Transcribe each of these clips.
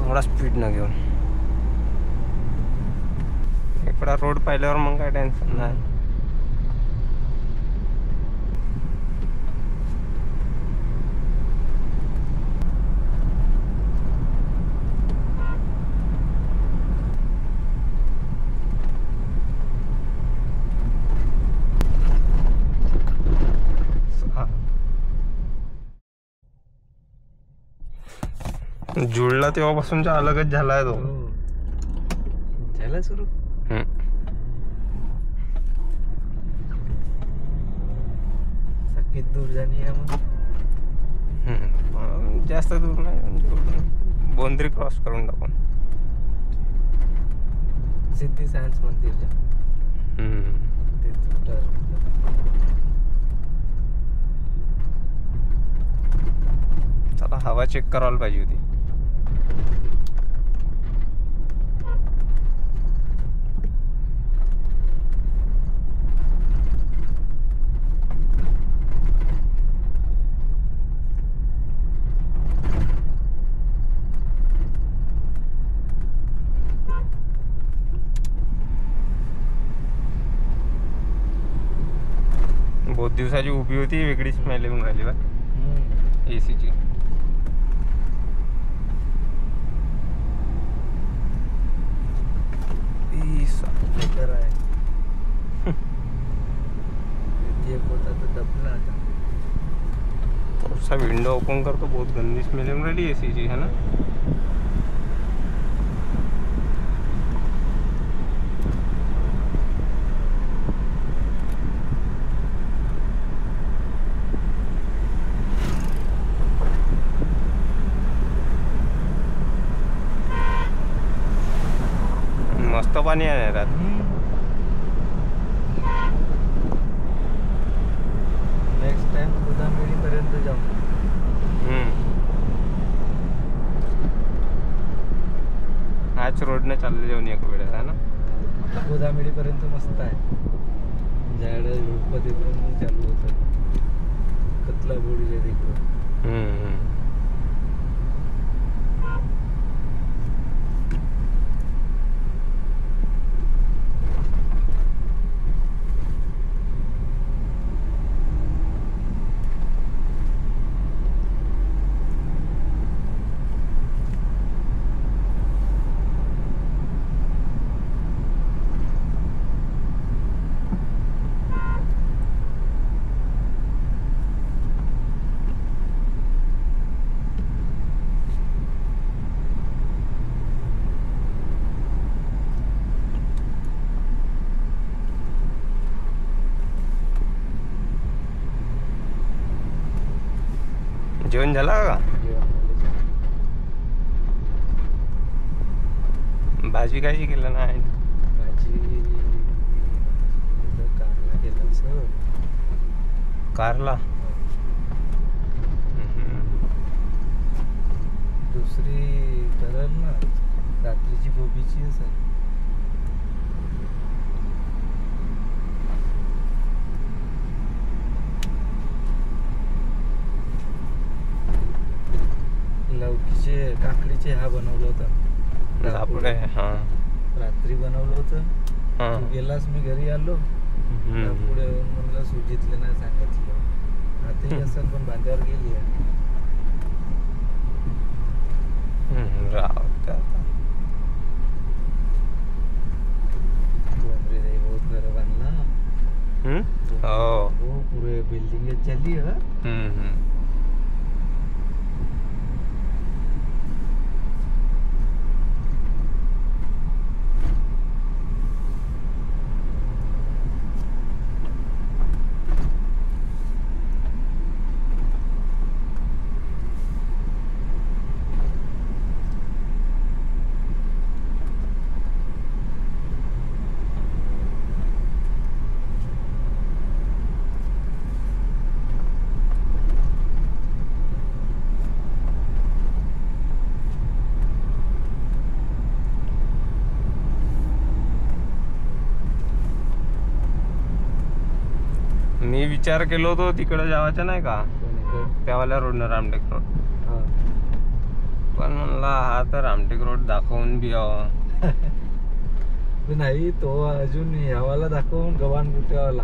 चांगला स्पीड न घेऊन. इकडा रोड पाहिल्यावर मग काय टेन्शन नाही. जुळला तेव्हापासूनचा अलगच झालाय तो. झाला सुरू. किती दूर जाणी आहे मग? जास्त दूर नाही, बोंद्री क्रॉस करून टाकून सिद्धी सायन्स मंदिरला. चला हवा चेक करायला पाहिजे होती. बहुत दिवसाची उभी होती, वेगळी स्मेल येऊन राहिली बा एसीची. थोड़ा विंडो ओपन कर तो बहुत गंदी स्मेल येऊन राहिली एसीची है ना. मस्त पाणी आहे रात. नेक्स्ट टाइम गोदामेडी पर्यंत जाऊ. हाच रोडने चालले जाऊन एक वेळेस आहे ना. गोदामेडी पर्यंत मस्त आहे. झाड झुडपं तिकडून चालू होतं. कतला बोडीच्या तिकडून. जेवण झाला का? भाजी कायची केलं नाही. भाजी कारला केला सर. कारला. दुसरी करल ना रात्रीची गोबीची असेल. लवकीचे काकडीचे हा बनवलं होतं पुढे. हा रात्री बनवलं होतं. तू गेलास, मी घरी आलो. पुढे म्हणलं सुजितले नाही सांगितलं. आता असेल पण बांध्यावर गेली आहे. बहुत घर बांधला. हो पुरे बिल्डिंग चालली है. मी विचार केलो होतो तिकडे जावायचं नाही का, त्यावाल्या रोडनं रामटेक रोड. पण पण म्हणला हा तर रामटेक रोड दाखवून बी यावा. नाही तो अजून यावाला दाखवून गव्हाण गुट्यावाला.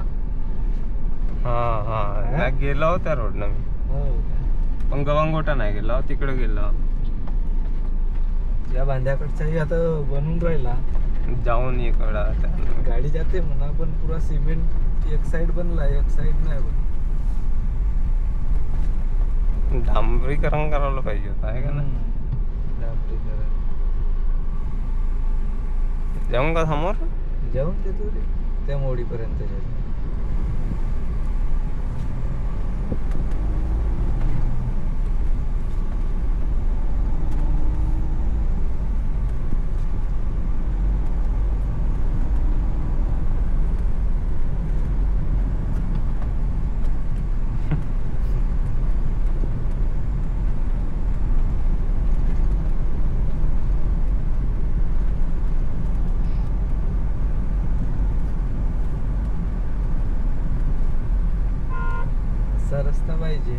हा गेलो त्या रोडनं मी. हो का? पण गवांगोटा नाही गेलो, तिकडे गेलो. या बांध्याकडचाही आता बनून राहिला. जाऊन इकडं गाडी जाते म्हणा, पण पुरा सिमेंट एक साइड बनला, एक साइड नाही बनला. डांबरीकरण करायला पाहिजे होतं आहे का ना. डांबरीकरण. जाऊन का समोर जाऊन देतो रे त्या मोडीपर्यंत. असा रस्ता पाहिजे.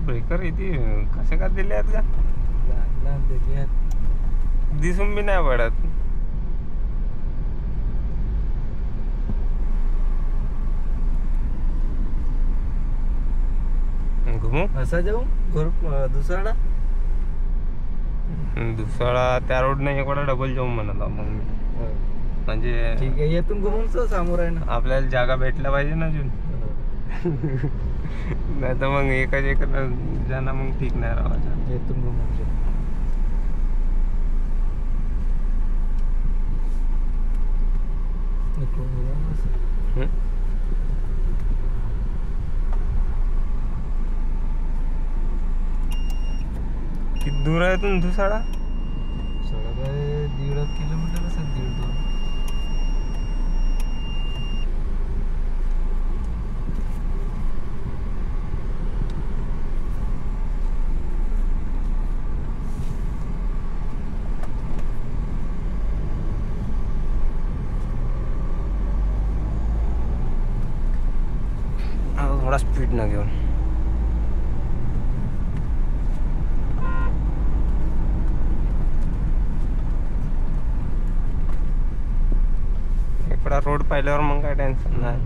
ब्रेकर इथे कसे का दिले आहेत का. लहान लहान दिली आहेत. दिसून बी नाही पडत. घुमू असा जाऊ दुसरा त्या रोड नाही इकडे डबल जाऊ म्हणत मग मी. म्हणजे ठीक आहे, येथून घुमून समोर आहे ना. आपल्याला जागा भेटल्या पाहिजे ना अजून. नाही तर मग एकाच जाणं मग ठीक नाही राहायचं. येथून घुमून किती दूर आहे इथून धुसाडा. सडा काय 1.5 किलोमीटर असेल. 1.5-2. थोडा स्पीड न घेऊन. इकडा रोड पाहिल्यावर मग काय टेन्शन नाही.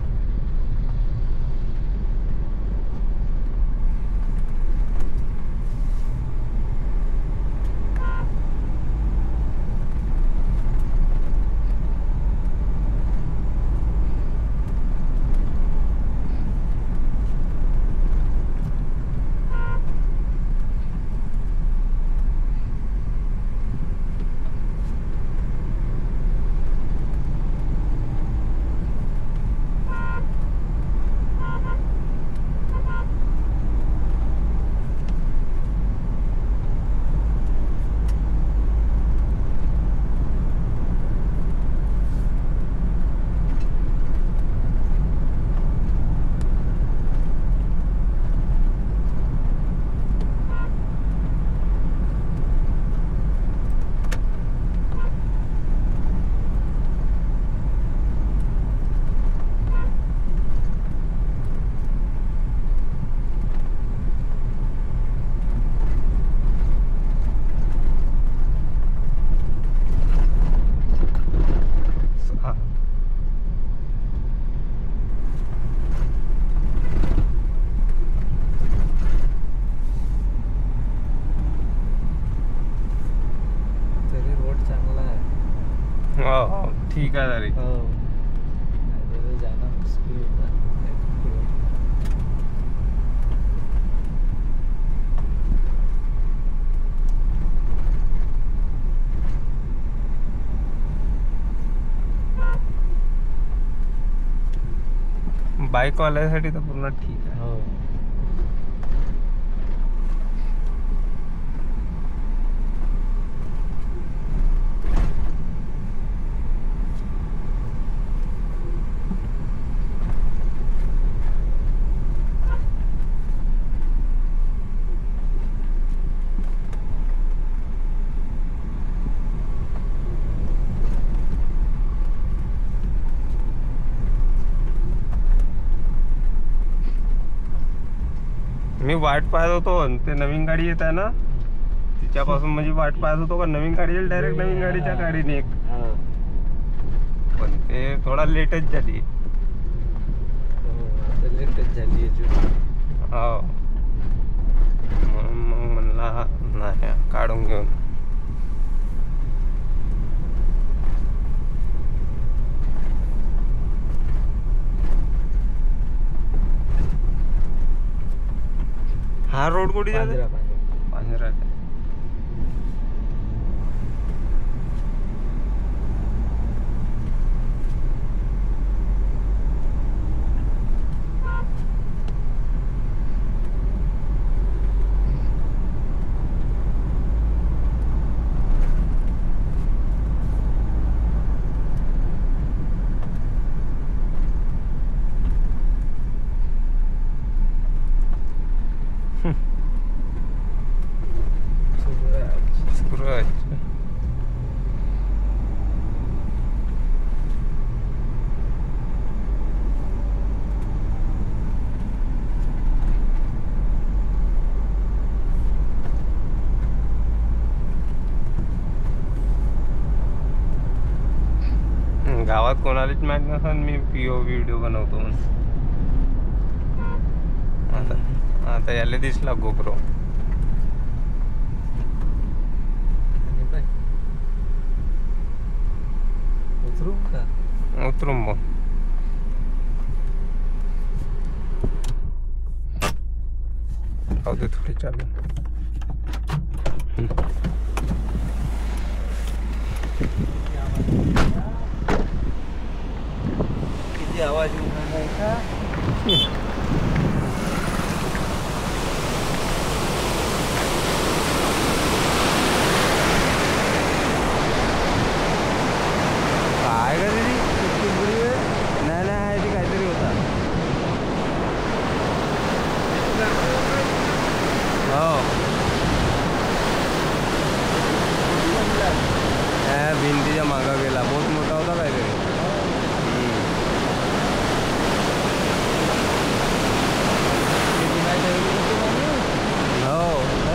बाईक वाल्यासाठी तर पूर्ण ठीक आहे. हो. मी वाट पाहत होतो आणि ते नवीन गाडी येत आहे ना तिच्यापासून म्हणजे वाट पाहत होतो का नवीन गाडी येईल डायरेक्ट नवीन गाडीच्या गाडीने हो. पण ते थोडा लेटच झाली. हो, आता लेटच झाली आहे जुनी. हो म्हणून मग म्हणला नाही काढून घेऊन. हा रोड कुठे जाते? पांजरा, पांजरा. पांजरा. सूरज गावात कोणालाच माहित नसेल मी पीओ व्हिडिओ बनवतो म्हणून. आता याला दिसला गोप्रो. उतरून का? उतरून मग दे थोडी चालू. किती आवाज येऊन राहिलाय का? काय का दिदी नाही नाही आहे ती काहीतरी होता. हो भिंतीच्या मागा गेला बहुत मोठा होता काहीतरी. हो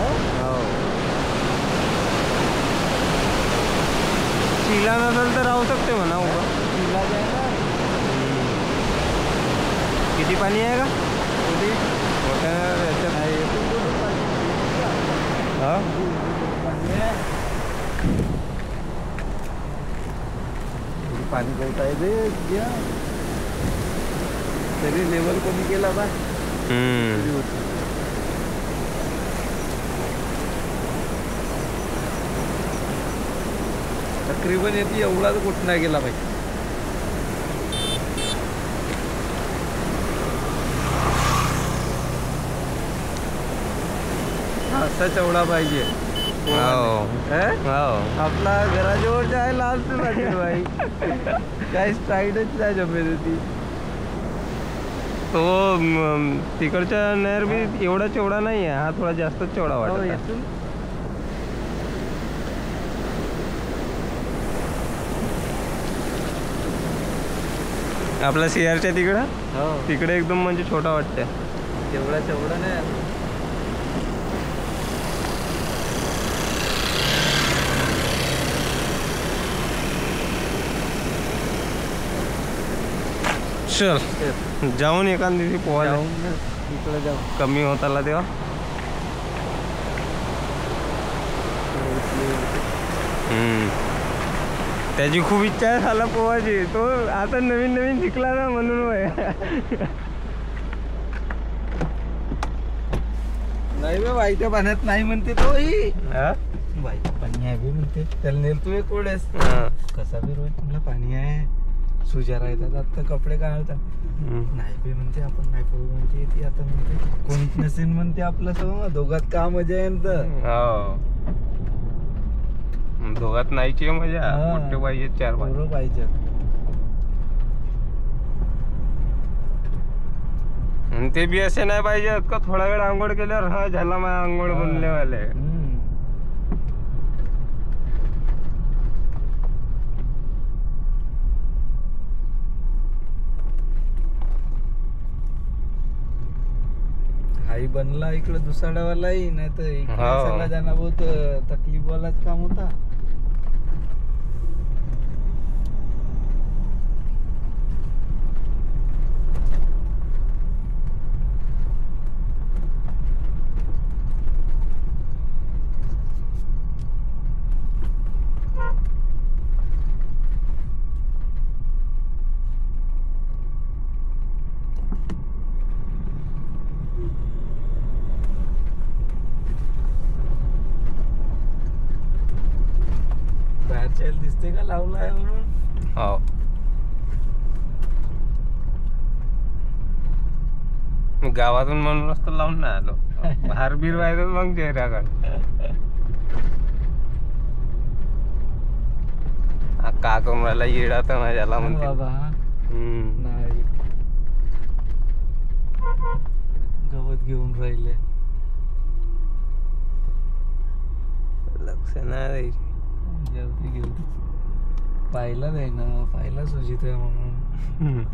हो शिला नसेल तर राहू शकते म्हणा उभं. शिला जायला किती पाणी आहे का कुठे? मोठ्या याच्यात आहे. हा पाणी गवता आहे दे तरी लेवल कमी केला बा. तकरीबन येते एवढाच कुठं नाही गेला पाहिजे. असा चवडा पाहिजे. आपला घराजवळ जायला असतं भाई काय स्टाईलच नाही जमेल होती. तो तिकडच्या नहर बी एवढा चौडा नाही आहे. हा थोडा जास्तच चौडा वाटतो. आपला सिआरच्या तिकडं तिकडे एकदम म्हणजे छोटा वाटतंय. तेवढा चौडा नाही. चल जाऊन एखाद दिवशी पोहायला इकडे जाऊ. कमी होत आला तेव्हा. त्याची खूप इच्छा आहे झाला पोहायची. तो आता नवीन नवीन शिकला ना म्हणून नाही बा वाईच्या पाण्यात नाही म्हणते तो ही. वाईच्या पाणी आहे बी म्हणते. त्याला नेल तू एक वेळेस कसा बी रोज तुला पाणी आहे. सुजा राहतात आता कपडे काढतात. नाही पे म्हणते आपण नाही पाहू म्हणते ती आता म्हणते कोणीच नसेल म्हणते आपल्या समोर दोघात का मजा आहे न तर हो दोघात नाहीची मजा हा. मोठे पाहिजे 4-5 पोरं पाहिजे. आणि ते बी असे नाही पाहिजे का थोडा वेळ आंघोळ केल्यावर हा झाला माझ्या आंघोळ बनले वाले. हाई बनला इकडे दुसाड्यावालाही नाही तर इकडे हो. सगळा जाना बहुत तकलीफ वालाच काम होता. बाहेरच्या दिसते का लावला आहे म्हणून. हो मी गावातून म्हणूनच तर लावून नाही आलो. बाहेर बीर व्हायचं मग चेहऱ्याकडे का करून राहिला येडा तर माझ्याला म्हणते. बाबा नाही गवत घेऊन राहिले लक्ष नाही द्यायचे. घेऊ दे पाहिला नाही ना पाहिला सुजित आहे म्हणून.